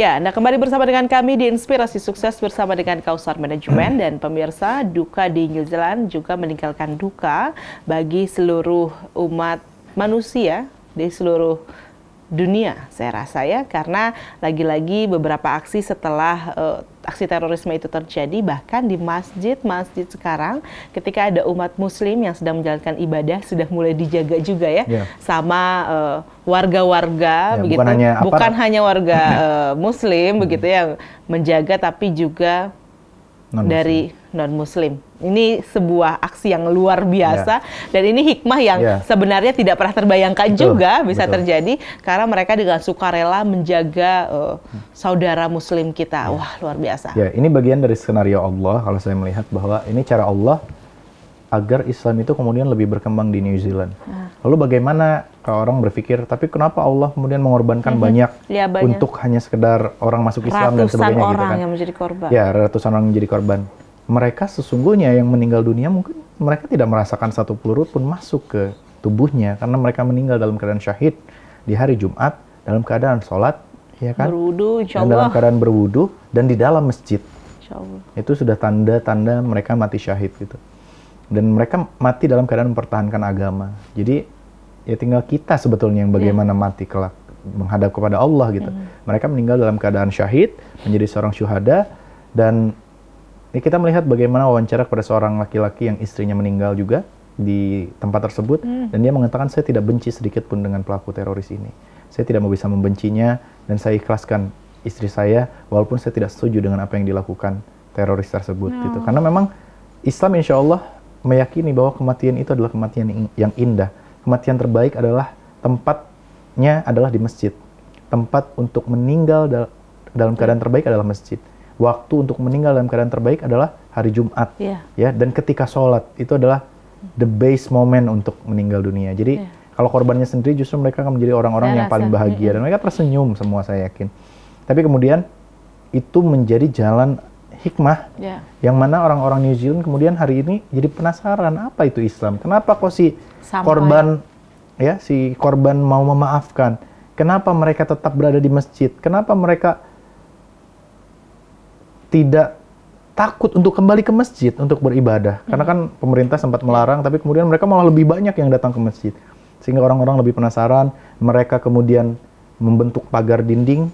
Ya, Anda kembali bersama dengan kami di Inspirasi Sukses bersama dengan Kausar Manajemen dan pemirsa. Duka di New Zealand juga meninggalkan duka bagi seluruh umat manusia di seluruh dunia, saya rasa ya, karena lagi-lagi beberapa aksi setelah aksi terorisme itu terjadi, bahkan di masjid-masjid sekarang ketika ada umat muslim yang sedang menjalankan ibadah sudah mulai dijaga juga ya, sama warga-warga begitu, bukan hanya warga muslim begitu yang menjaga, tapi juga dari non-muslim. Ini sebuah aksi yang luar biasa dan ini hikmah yang sebenarnya tidak pernah terbayangkan juga bisa terjadi karena mereka dengan sukarela menjaga saudara muslim kita. Wah, luar biasa. Ya, ini bagian dari skenario Allah kalau saya melihat bahwa ini cara Allah agar Islam itu kemudian lebih berkembang di New Zealand. Lalu bagaimana kalau orang berpikir, tapi kenapa Allah kemudian mengorbankan banyak untuk hanya sekedar orang masuk Islam dan sebagainya ratusan orang gitu kan? yang menjadi korban. Ya, ratusan orang menjadi korban. Mereka sesungguhnya yang meninggal dunia mungkin mereka tidak merasakan satu peluru pun masuk ke tubuhnya karena mereka meninggal dalam keadaan syahid di hari Jumat dalam keadaan sholat, ya kan? Berwudu, insya Allah. Dalam keadaan berwudu dan di dalam masjid. Insya Allah. Itu sudah tanda-tanda mereka mati syahid gitu. Dan mereka mati dalam keadaan mempertahankan agama. Jadi ya tinggal kita sebetulnya yang bagaimana mati kelak menghadap kepada Allah gitu. Mereka meninggal dalam keadaan syahid, menjadi seorang syuhada, dan ya kita melihat bagaimana wawancara kepada seorang laki-laki yang istrinya meninggal juga di tempat tersebut, dan dia mengatakan, saya tidak benci sedikit pun dengan pelaku teroris ini. Saya tidak mau bisa membencinya, dan saya ikhlaskan istri saya walaupun saya tidak setuju dengan apa yang dilakukan teroris tersebut gitu. Karena memang Islam insya Allah meyakini bahwa kematian itu adalah kematian yang indah. Kematian terbaik adalah tempatnya adalah di masjid. Tempat untuk meninggal dalam keadaan terbaik adalah masjid. Waktu untuk meninggal dalam keadaan terbaik adalah hari Jumat. Ya, dan ketika sholat itu adalah the base moment untuk meninggal dunia. Jadi kalau korbannya sendiri justru mereka akan menjadi orang-orang yang paling bahagia dan mereka tersenyum semua, saya yakin. Tapi kemudian itu menjadi jalan hikmah yang mana orang-orang New Zealand kemudian hari ini jadi penasaran apa itu Islam. Kenapa kok si korban mau memaafkan? Kenapa mereka tetap berada di masjid? Kenapa mereka tidak takut untuk kembali ke masjid untuk beribadah? Karena kan pemerintah sempat melarang, tapi kemudian mereka malah lebih banyak yang datang ke masjid. Sehingga orang-orang lebih penasaran, mereka kemudian membentuk pagar dinding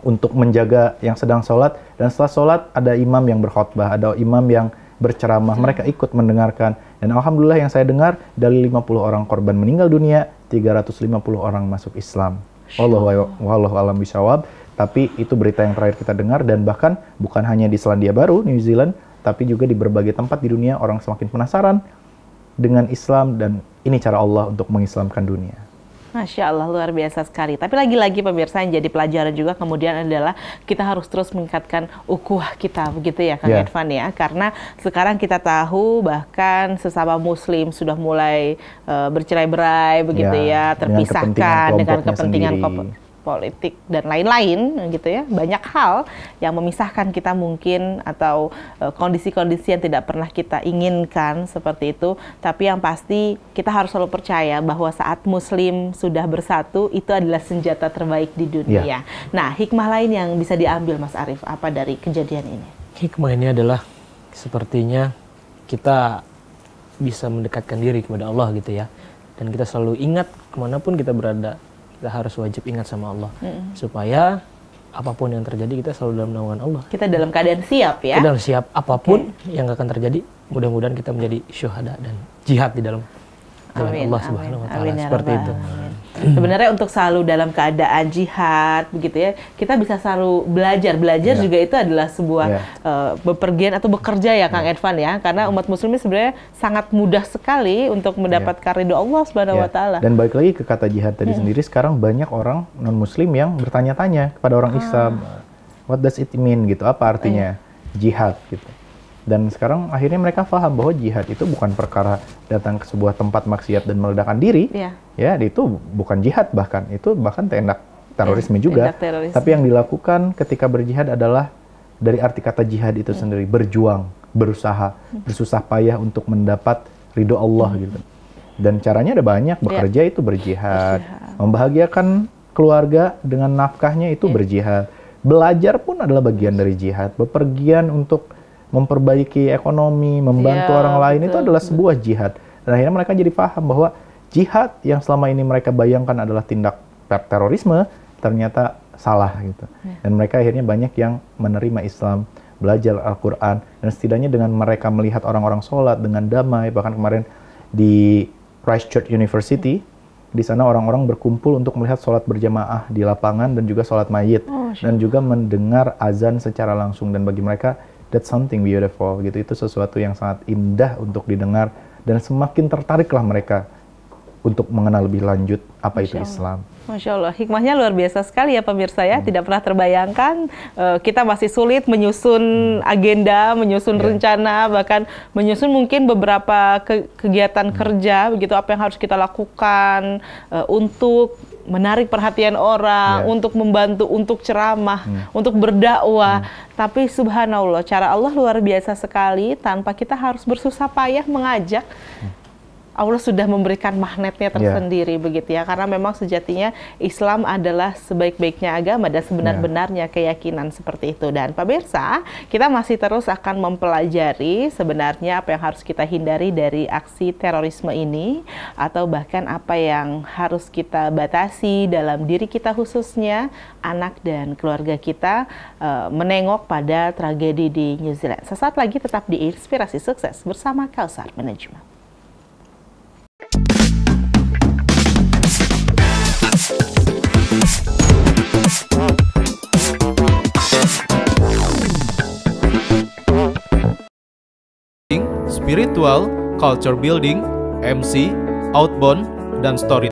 untuk menjaga yang sedang sholat, dan setelah sholat ada imam yang berkhutbah, ada imam yang berceramah, mereka ikut mendengarkan, dan alhamdulillah yang saya dengar dari 50 orang korban meninggal dunia, 350 orang masuk Islam. Wallahu a'lam bishawab. Tapi itu berita yang terakhir kita dengar, dan bahkan bukan hanya di Selandia Baru, New Zealand, tapi juga di berbagai tempat di dunia orang semakin penasaran dengan Islam, dan ini cara Allah untuk mengislamkan dunia. Masya Allah, luar biasa sekali. Tapi lagi-lagi pemirsa yang jadi pelajaran juga kemudian adalah kita harus terus meningkatkan ukhuwah kita, begitu ya Kang Irfan ya. Karena sekarang kita tahu bahkan sesama muslim sudah mulai bercerai-berai begitu ya, terpisahkan dengan kepentingan politik dan lain-lain gitu ya. Banyak hal yang memisahkan kita mungkin, atau kondisi-kondisi yang tidak pernah kita inginkan seperti itu. Tapi yang pasti kita harus selalu percaya bahwa saat muslim sudah bersatu, itu adalah senjata terbaik di dunia. Nah, hikmah lain yang bisa diambil Mas Arief apa dari kejadian ini? Hikmah ini adalah sepertinya kita bisa mendekatkan diri kepada Allah gitu ya. Dan kita selalu ingat kemanapun kita berada, kita harus wajib ingat sama Allah, supaya apapun yang terjadi kita selalu dalam naungan Allah. Kita dalam keadaan siap ya. Kita dalam siap apapun yang akan terjadi. Mudah-mudahan kita menjadi syuhada dan jihad di dalam Allah Subhanahu wa Ta'ala. Seperti itu. Sebenarnya untuk selalu dalam keadaan jihad begitu ya, kita bisa selalu belajar juga itu adalah sebuah bepergian atau bekerja ya Kang Irfan ya, karena umat muslim ini sebenarnya sangat mudah sekali untuk mendapatkan ridho Allah Subhanahu wa Ta'ala. Dan balik lagi ke kata jihad tadi sendiri, sekarang banyak orang non muslim yang bertanya-tanya kepada orang Islam, what does it mean gitu, apa artinya jihad gitu. Dan sekarang akhirnya mereka paham bahwa jihad itu bukan perkara datang ke sebuah tempat maksiat dan meledakkan diri. Ya, itu bukan jihad, bahkan tindak terorisme juga. Tapi yang dilakukan ketika berjihad adalah dari arti kata jihad itu sendiri, berjuang, berusaha, bersusah payah untuk mendapat ridho Allah gitu. Dan caranya ada banyak, bekerja itu berjihad, membahagiakan keluarga dengan nafkahnya itu berjihad, Belajar pun adalah bagian dari jihad. Bepergian untuk memperbaiki ekonomi, membantu orang lain, itu adalah sebuah jihad. Dan akhirnya mereka jadi paham bahwa jihad yang selama ini mereka bayangkan adalah tindak terorisme, ternyata salah gitu. Dan mereka akhirnya banyak yang menerima Islam, belajar Al-Quran, dan setidaknya dengan mereka melihat orang-orang sholat dengan damai. Bahkan kemarin di Christchurch University, di sana orang-orang berkumpul untuk melihat sholat berjamaah di lapangan dan juga sholat mayit, dan juga mendengar azan secara langsung. Dan bagi mereka, that's something beautiful gitu. Itu sesuatu yang sangat indah untuk didengar, dan semakin tertariklah mereka untuk mengenal lebih lanjut apa itu Islam. Masya Allah, hikmahnya luar biasa sekali ya pemirsa ya. Tidak pernah terbayangkan kita masih sulit menyusun agenda, menyusun rencana, bahkan menyusun mungkin beberapa kegiatan kerja, begitu apa yang harus kita lakukan untuk menarik perhatian orang, untuk membantu, untuk ceramah, untuk berdakwah. Tapi subhanallah, cara Allah luar biasa sekali, tanpa kita harus bersusah payah mengajak. Allah sudah memberikan magnetnya tersendiri begitu ya, karena memang sejatinya Islam adalah sebaik-baiknya agama dan sebenar-benarnya keyakinan seperti itu. Dan pemirsa, kita masih terus akan mempelajari sebenarnya apa yang harus kita hindari dari aksi terorisme ini, atau bahkan apa yang harus kita batasi dalam diri kita, khususnya anak dan keluarga kita, menengok pada tragedi di New Zealand. Sesaat lagi tetap di Inspirasi Sukses bersama Kausar Manajemen. Spiritual, culture building, MC, outbound, dan story.